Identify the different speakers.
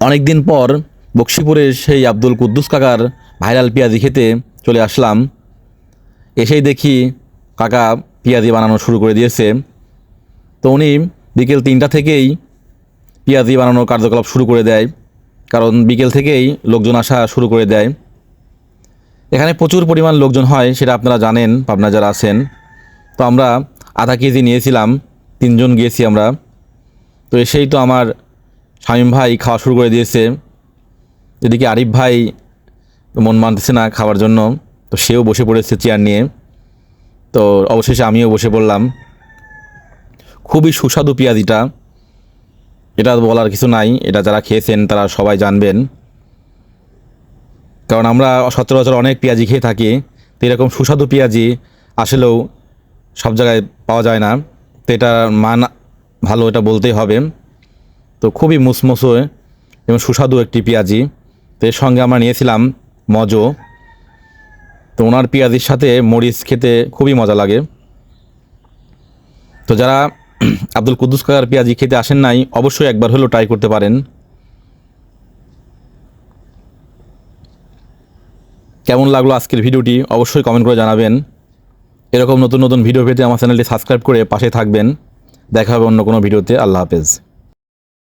Speaker 1: অনেক দিন পর বকশীপুরের সেই আব্দুল কুদ্দুস কাকার ভাইরাল পেঁয়াজি খেতে চলে আসলাম। এসেই দেখি কাকা পেঁয়াজি বানানো শুরু করে দিয়েছে। তো উনি বিকেল 3টা থেকেই পেঁয়াজি বানানোর কার্যকলাপ শুরু করে দেয়, কারণ বিকেল থেকেই লোকজন আসা শুরু করে দেয়। এখানে প্রচুর পরিমাণ লোকজন হয়, সেটা আপনারা জানেন, পাবনা যারা আছেন। তো আমরা আধা কেজি নিয়েছিলাম, 3জন গিয়েছি আমরা। তো এসেই তো আমার শামীম ভাই খাওয়া শুরু করে দিয়েছে। এদিকে আরিফ ভাই মন মানতেছে না খাওয়ার জন্য, তো সেও বসে পড়েছে চেয়ার নিয়ে। তো অবশেষে আমিও বসে পড়লাম। খুবই সুস্বাদু পেঁয়াজিটা, এটা বলার কিছু নাই, এটা যারা খেয়েছেন তারা সবাই জানবেন। কারণ আমরা সচরাচর অনেক পেঁয়াজি খেয়ে থাকি, তো এরকম সুস্বাদু পেঁয়াজি আসলেও সব জায়গায় পাওয়া যায় না। তো এটার মান ভালো, এটা বলতেই হবে। তো খুবই মুসমুসো এবং সুস্বাদু একটি পেঁয়াজি। তো এর সঙ্গে আমরা নিয়েছিলাম মজো। তো ওনার পেঁয়াজির সাথে মরিচ খেতে খুবই মজা লাগে। তো যারা আব্দুল কুদ্দুস কাকার পেঁয়াজি খেতে আসেন নাই, অবশ্যই একবার হলেও ট্রাই করতে পারেন। কেমন লাগলো আজকের ভিডিওটি অবশ্যই কমেন্ট করে জানাবেন। এরকম নতুন নতুন ভিডিও পেতে আমার চ্যানেলটি সাবস্ক্রাইব করে পাশে থাকবেন। দেখা হবে অন্য কোনো ভিডিওতে। আল্লাহ হাফেজ।